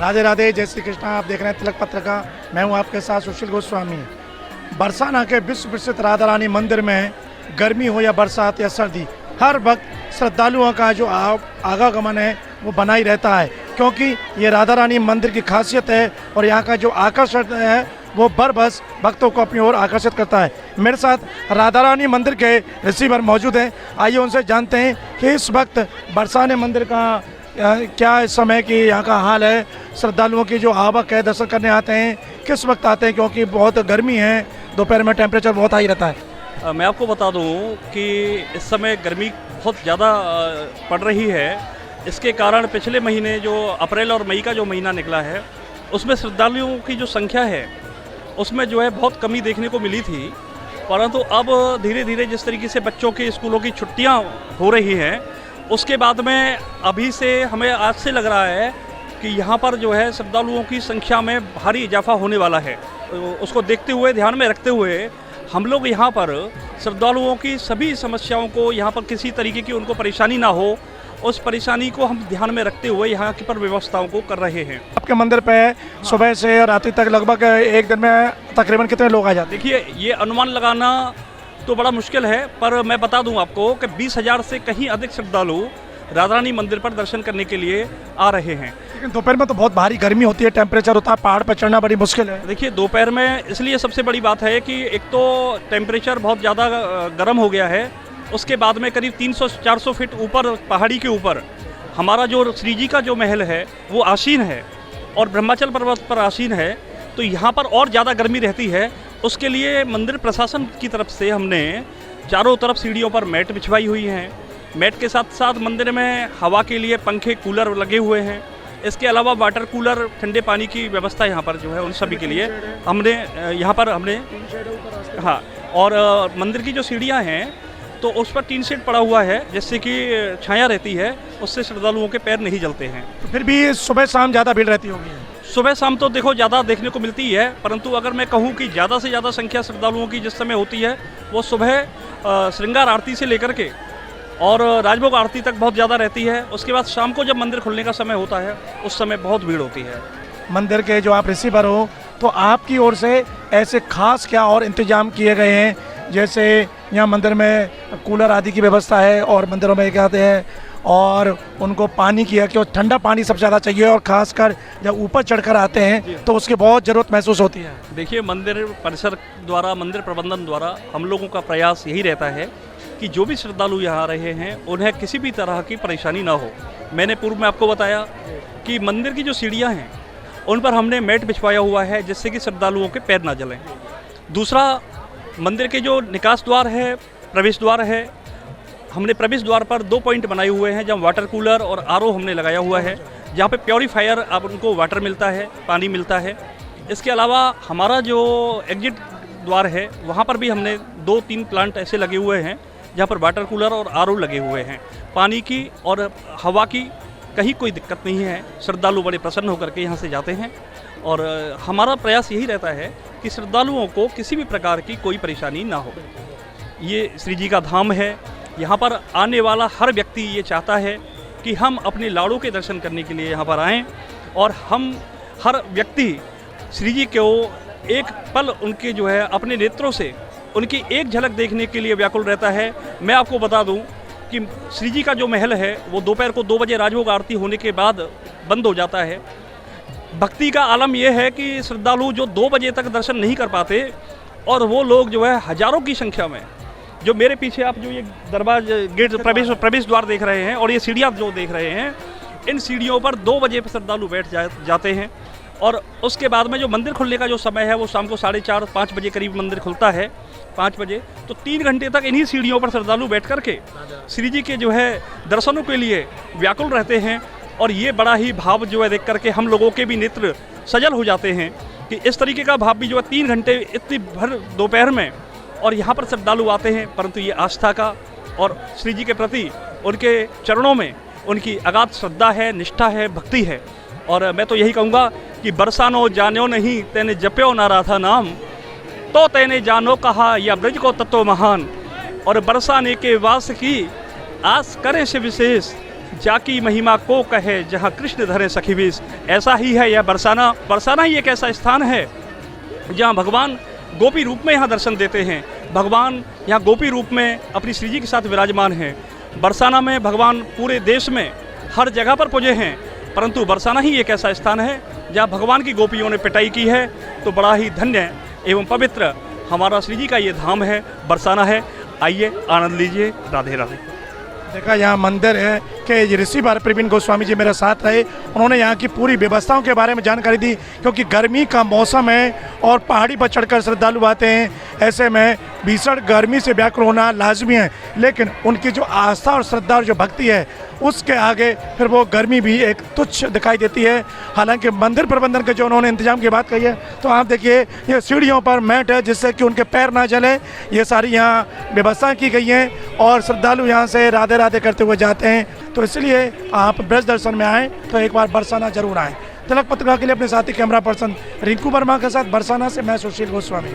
राधे राधे, जय श्री कृष्णा। आप देख रहे हैं तिलक पत्रिका। मैं हूं आपके साथ सुशील गोस्वामी। बरसाना के विश्व प्रसिद्ध राधा रानी मंदिर में गर्मी हो या बरसात या सर्दी, हर वक्त श्रद्धालुओं का जो आवागमन है वो बना ही रहता है, क्योंकि ये राधा रानी मंदिर की खासियत है और यहाँ का जो आकर्षण है वो बस भक्तों को अपनी ओर आकर्षित करता है। मेरे साथ राधा रानी मंदिर के रिसीवर मौजूद हैं। आइए उनसे जानते हैं कि इस वक्त बरसाने मंदिर का क्या इस समय की यहाँ का हाल है। श्रद्धालुओं की जो आवक है, दर्शन करने आते हैं, किस वक्त आते हैं, क्योंकि बहुत गर्मी है, दोपहर में टेम्परेचर बहुत हाई रहता है। मैं आपको बता दूं कि इस समय गर्मी बहुत ज़्यादा पड़ रही है। इसके कारण पिछले महीने जो अप्रैल और मई का जो महीना निकला है उसमें श्रद्धालुओं की जो संख्या है उसमें जो है बहुत कमी देखने को मिली थी, परंतु अब धीरे धीरे जिस तरीके से बच्चों की स्कूलों की छुट्टियां हो रही हैं उसके बाद में अभी से हमें आज से लग रहा है कि यहाँ पर जो है श्रद्धालुओं की संख्या में भारी इजाफा होने वाला है। उसको देखते हुए, ध्यान में रखते हुए हम लोग यहाँ पर श्रद्धालुओं की सभी समस्याओं को, यहाँ पर किसी तरीके की उनको परेशानी ना हो, उस परेशानी को हम ध्यान में रखते हुए यहाँ की पर व्यवस्थाओं को कर रहे हैं। आपके मंदिर पे सुबह से रात्रि तक लगभग एक दिन में तकरीबन कितने लोग आ जाते हैं? देखिए, ये अनुमान लगाना तो बड़ा मुश्किल है, पर मैं बता दूं आपको कि 20,000 से कहीं अधिक श्रद्धालु राधा रानी मंदिर पर दर्शन करने के लिए आ रहे हैं। लेकिन दोपहर में तो बहुत भारी गर्मी होती है, टेम्परेचर होता है, पहाड़ पर चढ़ना बड़ी मुश्किल है। देखिए, दोपहर में इसलिए सबसे बड़ी बात है कि एक तो टेम्परेचर बहुत ज़्यादा गर्म हो गया है, उसके बाद में करीब 300-400 फीट ऊपर पहाड़ी के ऊपर हमारा जो श्री जी का जो महल है वो आसीन है और ब्रह्माचल पर्वत पर आसीन है, तो यहाँ पर और ज़्यादा गर्मी रहती है। उसके लिए मंदिर प्रशासन की तरफ से हमने चारों तरफ सीढ़ियों पर मैट बिछवाई हुई हैं। मैट के साथ साथ मंदिर में हवा के लिए पंखे, कूलर लगे हुए हैं। इसके अलावा वाटर कूलर, ठंडे पानी की व्यवस्था यहाँ पर जो है उन सभी के लिए हमने यहाँ पर हाँ। और मंदिर की जो सीढ़ियाँ हैं तो उस पर टीन शेड पड़ा हुआ है, जिससे कि छाया रहती है, उससे श्रद्धालुओं के पैर नहीं जलते हैं। तो फिर भी सुबह शाम ज़्यादा भीड़ रहती होगी? सुबह शाम तो देखो ज़्यादा देखने को मिलती है, परंतु अगर मैं कहूँ कि ज़्यादा से ज़्यादा संख्या श्रद्धालुओं की जिस समय होती है वो सुबह श्रृंगार आरती से लेकर के और राजभोग आरती तक बहुत ज़्यादा रहती है। उसके बाद शाम को जब मंदिर खुलने का समय होता है उस समय बहुत भीड़ होती है। मंदिर के जो आप रिसीवर हो, तो आपकी ओर से ऐसे खास क्या और इंतजाम किए गए हैं? जैसे यहाँ मंदिर में कूलर आदि की व्यवस्था है और मंदिरों में क्या कहते हैं, और उनको पानी की है कि ठंडा पानी सबसे ज़्यादा चाहिए, और ख़ासकर जब ऊपर चढ़कर आते हैं तो उसकी बहुत ज़रूरत महसूस होती है। देखिए, मंदिर परिसर द्वारा, मंदिर प्रबंधन द्वारा हम लोगों का प्रयास यही रहता है कि जो भी श्रद्धालु यहाँ आ रहे हैं उन्हें किसी भी तरह की परेशानी ना हो। मैंने पूर्व में आपको बताया कि मंदिर की जो सीढ़ियाँ हैं उन पर हमने मैट बिछवाया हुआ है, जिससे कि श्रद्धालुओं के पैर ना जलें। दूसरा, मंदिर के जो निकास द्वार है, प्रवेश द्वार है, हमने प्रवेश द्वार पर 2 पॉइंट बनाए हुए हैं, जहाँ वाटर कूलर और आरओ हमने लगाया हुआ है, जहाँ पे प्योरीफायर अब उनको वाटर मिलता है, पानी मिलता है। इसके अलावा हमारा जो एग्जिट द्वार है वहाँ पर भी हमने 2-3 प्लांट ऐसे लगे हुए हैं जहाँ पर वाटर कूलर और आरओ लगे हुए हैं। पानी की और हवा की कहीं कोई दिक्कत नहीं है। श्रद्धालु बड़े प्रसन्न होकर के यहाँ से जाते हैं और हमारा प्रयास यही रहता है कि श्रद्धालुओं को किसी भी प्रकार की कोई परेशानी ना हो। ये श्री जी का धाम है, यहाँ पर आने वाला हर व्यक्ति ये चाहता है कि हम अपने लाड़ों के दर्शन करने के लिए यहाँ पर आएँ, और हम हर व्यक्ति श्री जी को एक पल उनके जो है अपने नेत्रों से उनकी एक झलक देखने के लिए व्याकुल रहता है। मैं आपको बता दूं कि श्री जी का जो महल है वो दोपहर को 2 बजे राजभोग आरती होने के बाद बंद हो जाता है। भक्ति का आलम यह है कि श्रद्धालु जो 2 बजे तक दर्शन नहीं कर पाते, और वो लोग जो है हजारों की संख्या में, जो मेरे पीछे आप जो ये दरवाजा गेट प्रवेश द्वार देख रहे हैं और ये सीढ़ियाँ जो देख रहे हैं, इन सीढ़ियों पर 2 बजे श्रद्धालु बैठ जाते हैं। और उसके बाद में जो मंदिर खुलने का जो समय है वो शाम को 4:30-5 बजे करीब मंदिर खुलता है, 5 बजे। तो 3 घंटे तक इन्हीं सीढ़ियों पर श्रद्धालु बैठ करके श्री जी के जो है दर्शनों के लिए व्याकुल रहते हैं, और ये बड़ा ही भाव जो है देख करके हम लोगों के भी नेत्र सजल हो जाते हैं कि इस तरीके का भाव भी जो है 3 घंटे इतनी भर दोपहर में और यहाँ पर श्रद्धालु आते हैं। परंतु ये आस्था का और श्री जी के प्रति उनके चरणों में उनकी अगाध श्रद्धा है, निष्ठा है, भक्ति है। और मैं तो यही कहूँगा कि बरसानो जानो नहीं तेने जप्यो ना राधा नाम, तो तेने जानो कहा या ब्रज को तत्व महान, और बरसाने के वास की आस करें से विशेष, जाकी महिमा को कहे जहाँ कृष्ण धरे सखी विष। ऐसा ही है यह बरसाना। बरसाना ही एक ऐसा स्थान है जहाँ भगवान गोपी रूप में यहाँ दर्शन देते हैं। भगवान यहाँ गोपी रूप में अपनी श्री जी के साथ विराजमान हैं। बरसाना में भगवान पूरे देश में हर जगह पर पूजे हैं, परंतु बरसाना ही एक ऐसा स्थान है जहाँ भगवान की गोपियों ने पिटाई की है। तो बड़ा ही धन्य एवं पवित्र हमारा श्री जी का ये धाम है, बरसाना है। आइए आनंद लीजिए। राधे राधे। देखा यहाँ मंदिर है कि ऋषि बार प्रवीण गोस्वामी जी मेरे साथ रहे, उन्होंने यहाँ की पूरी व्यवस्थाओं के बारे में जानकारी दी, क्योंकि गर्मी का मौसम है और पहाड़ी पर चढ़कर श्रद्धालु आते हैं। ऐसे में भीषण गर्मी से व्याकुल होना लाजमी है, लेकिन उनकी जो आस्था और श्रद्धा और जो भक्ति है उसके आगे फिर वो गर्मी भी एक तुच्छ दिखाई देती है। हालांकि मंदिर प्रबंधन के जो उन्होंने इंतजाम की बात कही है, तो आप देखिए ये सीढ़ियों पर मैट है जिससे कि उनके पैर ना जले, ये सारी यहाँ व्यवस्था की गई हैं और श्रद्धालु यहाँ से राधे राधे करते हुए जाते हैं। तो इसलिए आप ब्रज दर्शन में आएँ तो एक बार बरसाना जरूर आएँ। तिलक पत्रिका के लिए अपने साथी कैमरा पर्सन रिंकू वर्मा के साथ बरसाना से मैं सुशील गोस्वामी।